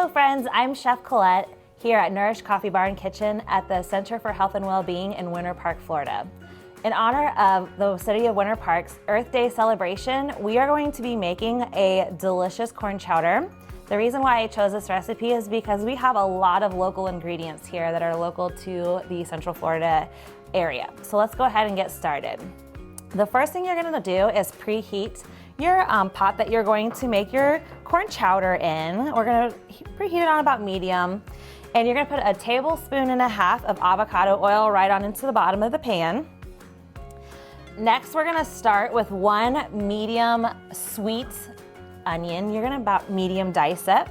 Hello friends, I'm Chef Collette here at Nourish Coffee Bar and Kitchen at the Center for Health and Wellbeing in Winter Park, Florida. In honor of the City of Winter Park's Earth Day celebration, we are going to be making a delicious corn chowder. The reason why I chose this recipe is because we have a lot of local ingredients here that are local to the Central Florida area. So let's go ahead and get started. The first thing you're going to do is preheat your pot that you're going to make your corn chowder in. We're going to preheat it on about medium, and you're going to put 1.5 tablespoons of avocado oil right on into the bottom of the pan. Next, we're going to start with 1 medium sweet onion. You're going to about medium dice it.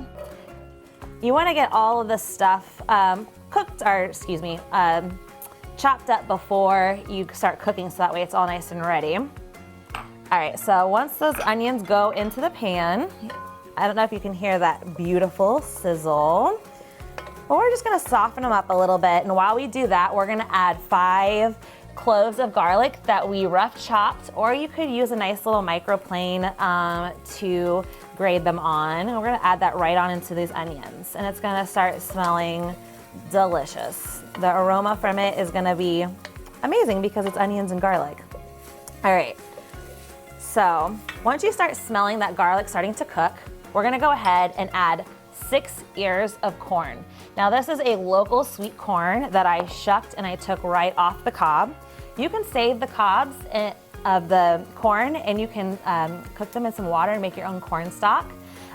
You want to get all of this stuff chopped up before you start cooking, so that way it's all nice and ready. All right, so once those onions go into the pan, I don't know if you can hear that beautiful sizzle, but we're just gonna soften them up a little bit. And while we do that, we're gonna add 5 cloves of garlic that we rough chopped, or you could use a nice little microplane to grate them on. And we're gonna add that right on into these onions, and it's gonna start smelling delicious. The aroma from it is gonna be amazing because it's onions and garlic. All right. So once you start smelling that garlic starting to cook, we're gonna go ahead and add 6 ears of corn. Now this is a local sweet corn that I shucked and I took right off the cob. You can save the cobs of the corn, and you can cook them in some water and make your own corn stock.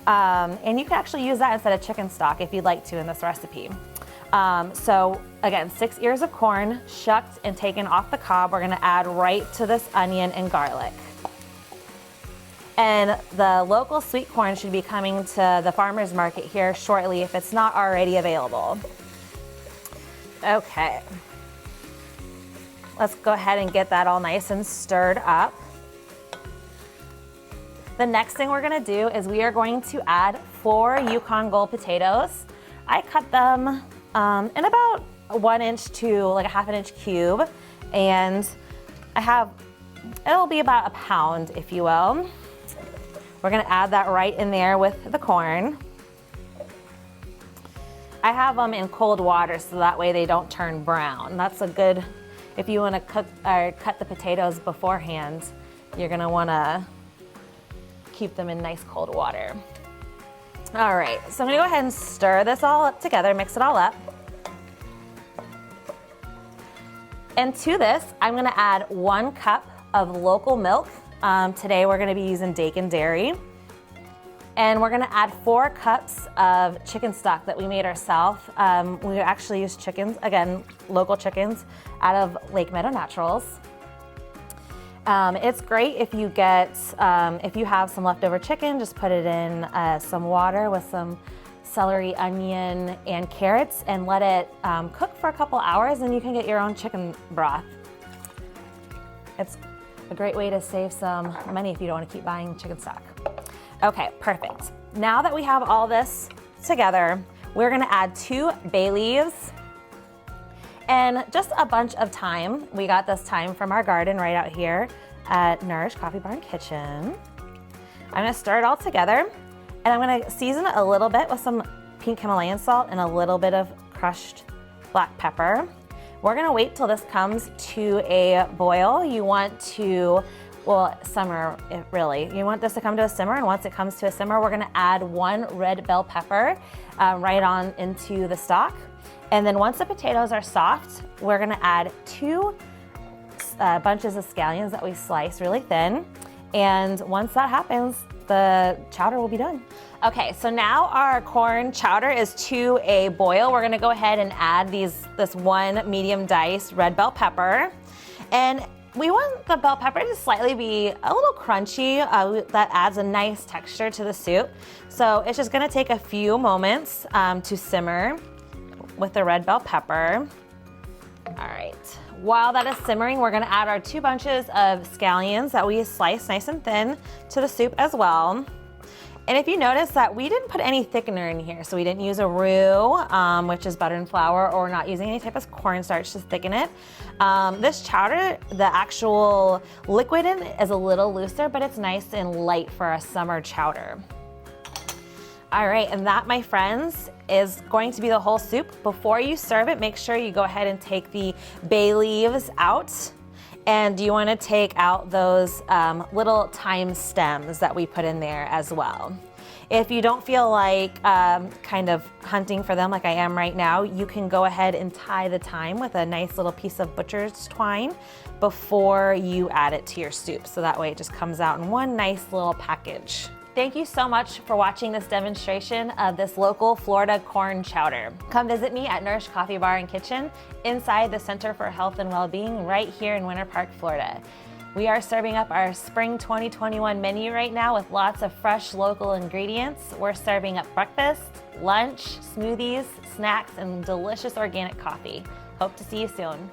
And you can actually use that instead of chicken stock if you'd like to in this recipe. So again, 6 ears of corn shucked and taken off the cob, we're gonna add right to this onion and garlic. And the local sweet corn should be coming to the farmer's market here shortly if it's not already available. Okay. Let's go ahead and get that all nice and stirred up. The next thing we're gonna do is we are going to add 4 Yukon Gold potatoes. I cut them in about 1 inch to like a 1/2 inch cube, and it'll be about a pound, if you will. We're gonna add that right in there with the corn. I have them in cold water so that way they don't turn brown. That's a good, if you wanna cook or cut the potatoes beforehand, you're gonna wanna keep them in nice cold water. All right, so I'm gonna go ahead and stir this all up together, mix it all up. And to this, I'm gonna add 1 cup of local milk. Today we're gonna be using Dakin dairy. And we're gonna add 4 cups of chicken stock that we made ourselves. We actually use chickens, again, local chickens out of Lake Meadow Naturals. It's great if you if you have some leftover chicken, just put it in some water with some celery, onion, and carrots, and let it cook for a couple hours, and you can get your own chicken broth. It's a great way to save some money if you don't want to keep buying chicken stock. Okay, perfect. Now that we have all this together, we're gonna add 2 bay leaves and just a bunch of thyme. We got this thyme from our garden right out here at Nourish Coffee Bar and Kitchen. I'm gonna stir it all together, and I'm gonna season it a little bit with some pink Himalayan salt and a little bit of crushed black pepper. We're gonna wait till this comes to a boil. You want to, simmer it really. You want this to come to a simmer, and once it comes to a simmer, we're gonna add 1 red bell pepper right on into the stock. And then once the potatoes are soft, we're gonna add 2 bunches of scallions that we slice really thin. And once that happens, the chowder will be done. Okay, so now our corn chowder is to a boil. We're gonna go ahead and add this 1 medium diced red bell pepper. And we want the bell pepper to slightly be a little crunchy. That adds a nice texture to the soup. So it's just gonna take a few moments to simmer with the red bell pepper. All right, while that is simmering, we're gonna add our 2 bunches of scallions that we sliced nice and thin to the soup as well. And if you notice that we didn't put any thickener in here, so we didn't use a roux, which is butter and flour, or we're not using any type of cornstarch to thicken it. This chowder, the actual liquid in it is a little looser, but it's nice and light for a summer chowder. All right, and that, my friends, is going to be the whole soup. Before you serve it, make sure you go ahead and take the bay leaves out. And you want to take out those little thyme stems that we put in there as well. If you don't feel like kind of hunting for them like I am right now, you can go ahead and tie the thyme with a nice little piece of butcher's twine before you add it to your soup. So that way it just comes out in one nice little package. Thank you so much for watching this demonstration of this local Florida corn chowder. Come visit me at Nourish Coffee Bar and Kitchen inside the Center for Health and Wellbeing right here in Winter Park, Florida. We are serving up our spring 2021 menu right now with lots of fresh local ingredients. We're serving up breakfast, lunch, smoothies, snacks, and delicious organic coffee. Hope to see you soon.